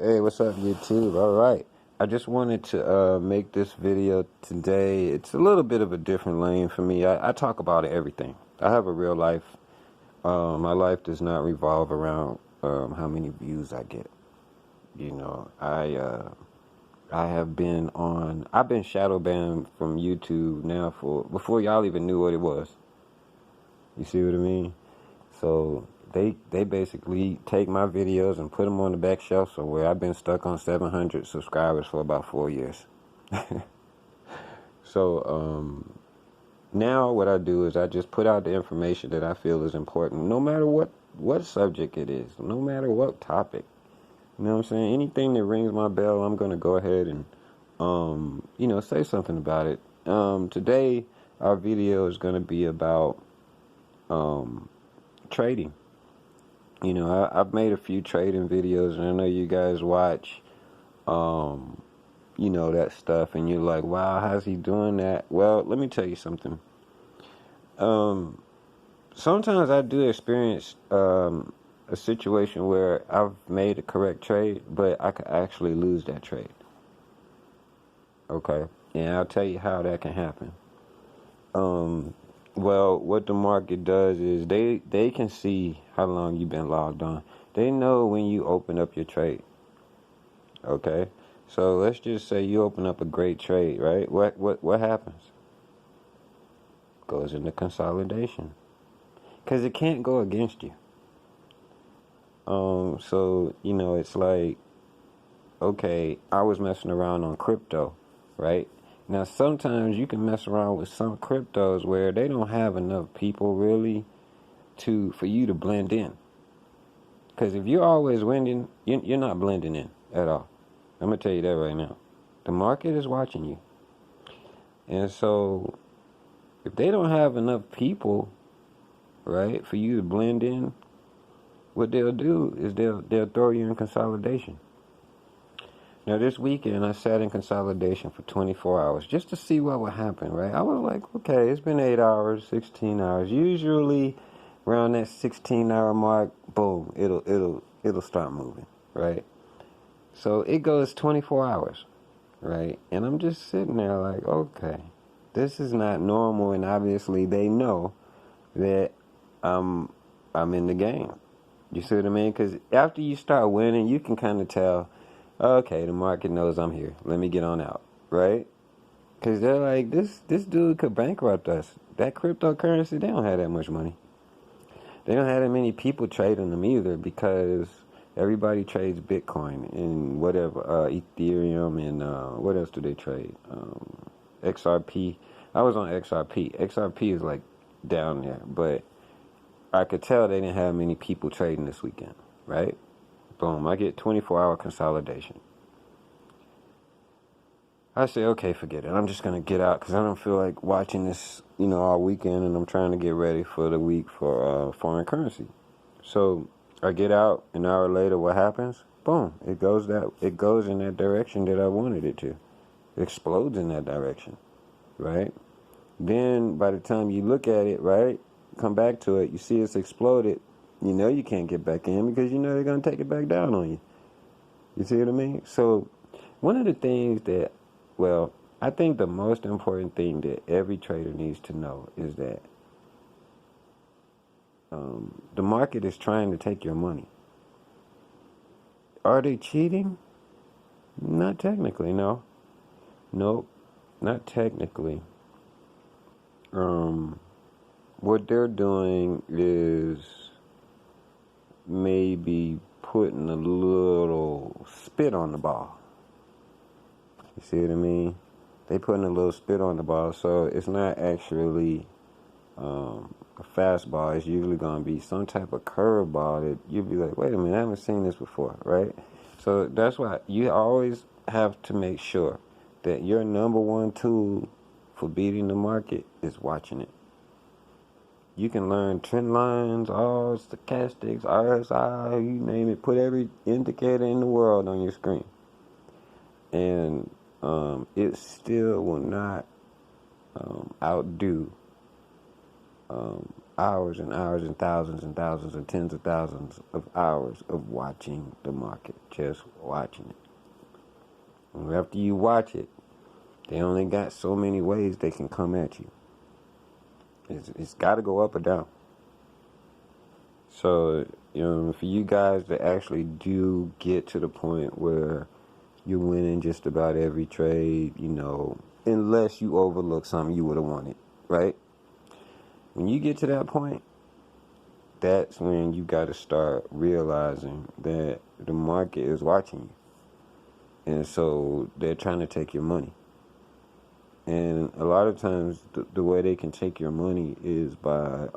Hey, what's up, YouTube? All right. I just wanted to make this video today. It's a little bit of a different lane for me. I talk about everything. I have a real life. My life does not revolve around how many views I get. You know, I've been shadow banned from YouTube now for before y'all even knew what it was. You see what I mean? So they basically take my videos and put them on the back shelf somewhere. I've been stuck on 700 subscribers for about 4 years. So now what I do is I just put out the information that I feel is important, no matter what subject it is, no matter what topic. You know what I'm saying? Anything that rings my bell, I'm gonna go ahead and say something about it. Today our video is gonna be about trading. You know, I've made a few trading videos, and I know you guys watch, that stuff, and you're like, wow, how's he doing that? Well, let me tell you something. Sometimes I do experience a situation where I've made a correct trade, but I could actually lose that trade. Okay, and I'll tell you how that can happen. Well, what the market does is they can see how long you've been logged on. They know when you open up your trade. Okay, so let's just say you open up a great trade, right? What happens? Goes into consolidation, because it can't go against you. So it's like, okay, I was messing around on crypto, right? Now, sometimes you can mess around with some cryptos where they don't have enough people really for you to blend in. Because if you're always winning, you're not blending in at all. I'm going to tell you that right now. The market is watching you. And so if they don't have enough people, right, for you to blend in, what they'll do is they'll throw you in consolidation. Now, this weekend, I sat in consolidation for 24 hours just to see what would happen, right? I was like, okay, it's been 8 hours, 16 hours. Usually, around that 16-hour mark, boom, it'll start moving, right? So it goes 24 hours, right? And I'm just sitting there like, okay, this is not normal, and obviously they know that I'm in the game. You see what I mean? Because after you start winning, you can kind of tell, okay, the market knows I'm here. Let me get on out, right? Because they're like, this dude could bankrupt us. That cryptocurrency, they don't have that much money. They don't have that many people trading them either, because everybody trades Bitcoin and whatever, Ethereum, and what else do they trade? XRP. I was on XRP. XRP is like down there, but I could tell they didn't have many people trading this weekend, right? Boom, I get 24-hour consolidation. I say, okay, forget it. I'm just going to get out because I don't feel like watching this, all weekend, and I'm trying to get ready for the week for foreign currency. So I get out. An hour later, what happens? Boom, it goes in that direction that I wanted it to. It explodes in that direction, right? Then by the time you look at it, right, come back to it, you see it's exploded. You know you can't get back in because you know they're going to take it back down on you. You see what I mean? So one of the things that, I think the most important thing that every trader needs to know is that the market is trying to take your money. Are they cheating? Not technically, no. Nope, not technically. What they're doing is maybe putting a little spit on the ball. You see what I mean? They putting a little spit on the ball, so it's not actually a fastball. It's usually going to be some type of curveball that you'll be like, wait a minute, I haven't seen this before, right? So that's why you always have to make sure that your number one tool for beating the market is watching it. You can learn trend lines, all stochastics, RSI, you name it. Put every indicator in the world on your screen. And it still will not outdo hours and hours and thousands and tens of thousands of hours of watching the market, just watching it. And after you watch it, they only got so many ways they can come at you. It's got to go up or down. So, for you guys to actually do get to the point where you're winning just about every trade, unless you overlook something you would have wanted, right? When you get to that point, that's when you got to start realizing that the market is watching you. And so they're trying to take your money. And a lot of times the way they can take your money is by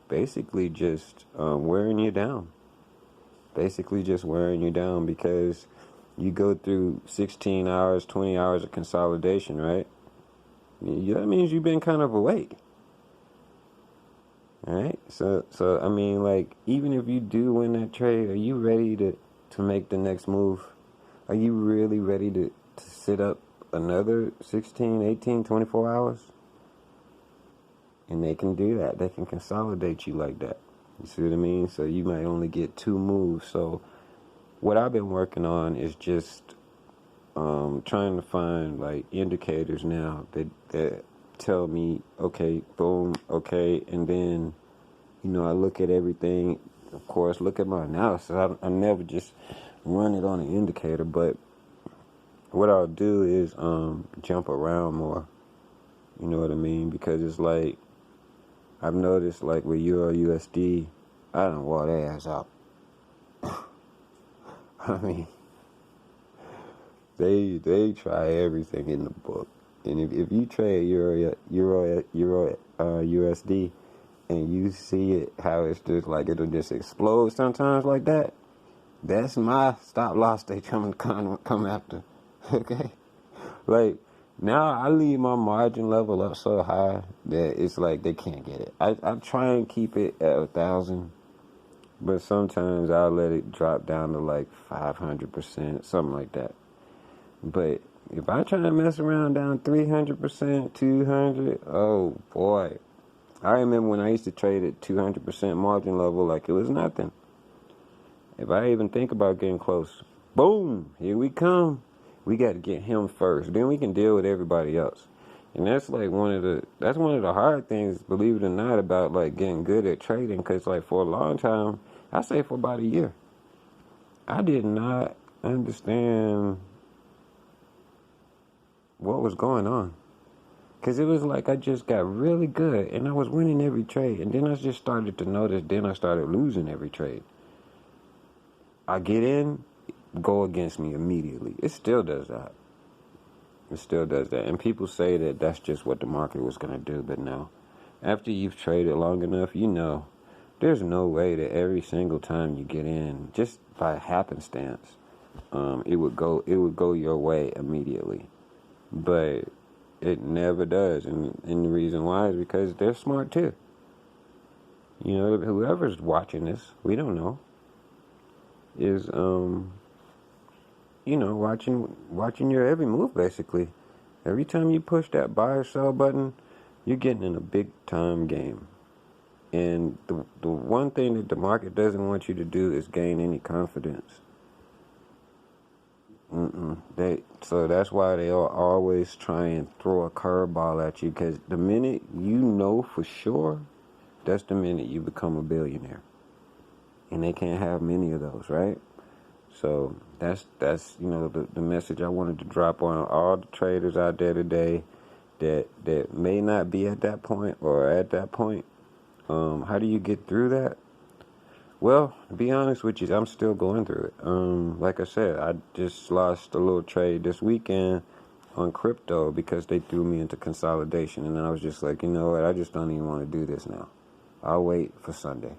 basically just wearing you down. Basically just wearing you down, because you go through 16 hours, 20 hours of consolidation, right? That means you've been kind of awake. All right? So I mean, like, even if you do win that trade, are you ready to make the next move? Are you really ready to sit up another 16, 18, 24 hours? And they can do that. They can consolidate you like that. You see what I mean? So you might only get 2 moves. So what I've been working on is just trying to find like indicators now that tell me, okay, boom, okay, and then I look at everything. Of course, look at my analysis. I never just run it on an indicator, but what I'll do is jump around more. You know what I mean? Because it's like, I've noticed, like, with Euro USD, I don't wore their ass out. I mean, they try everything in the book. And if you trade Euro USD and you see it, how it's just like it'll just explode sometimes like that, that's my stop loss they come after. Okay? Like, now I leave my margin level up so high that it's like they can't get it. I try and keep it at 1,000, but sometimes I'll let it drop down to like 500%, something like that. But if I try to mess around down 300%, 200, oh boy. I remember when I used to trade at 200% margin level like it was nothing. If I even think about getting close, boom, here we come. We got to get him first. Then we can deal with everybody else. And that's like one of the hard things, believe it or not, about like getting good at trading. Because like for a long time, I say for about a year, I did not understand what was going on. Because it was like I just got really good and I was winning every trade. And then I just started to notice, then I started losing every trade. I get in, go against me immediately. It still does that. It still does that. And people say that that's just what the market was going to do. But no. After you've traded long enough, there's no way that every single time you get in, just by happenstance, it would go your way immediately. But it never does. And the reason why is because they're smart too. Whoever's watching this, we don't know, is watching your every move, basically. Every time you push that buy or sell button, you're getting in a big time game. And the one thing that the market doesn't want you to do is gain any confidence. So that's why they are always try and throw a curveball at you, because the minute you know for sure, that's the minute you become a billionaire. And they can't have many of those, right? So that's the message I wanted to drop on all the traders out there today that may not be at that point or at that point. How do you get through that? Well, to be honest with you, I'm still going through it. Like I said, I just lost a little trade this weekend on crypto because they threw me into consolidation. And I was just like, you know what? I just don't even want to do this now. I'll wait for Sunday.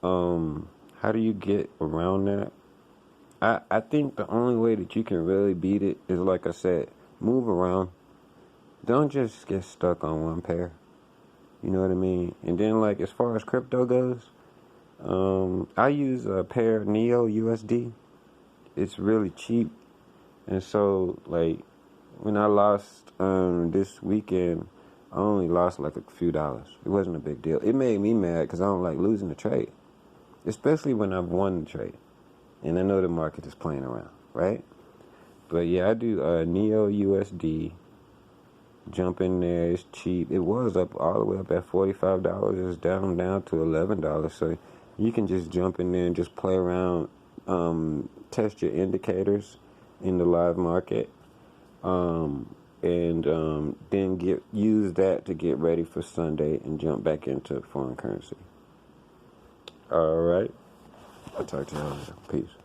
How do you get around that? I think the only way that you can really beat it is, like I said, move around. Don't just get stuck on one pair. You know what I mean? And then, like, as far as crypto goes, I use a pair Neo USD. It's really cheap. And so, like, when I lost this weekend, I only lost like a few dollars. It wasn't a big deal. It made me mad because I don't like losing the trade, especially when I've won the trade and I know the market is playing around, right? But yeah, I do Neo USD. Jump in there, it's cheap. It was up all the way up at $45. It's down to $11. So you can just jump in there and just play around, test your indicators in the live market, and then use that to get ready for Sunday and jump back into foreign currency. All right, I'll talk to y'all later. Peace.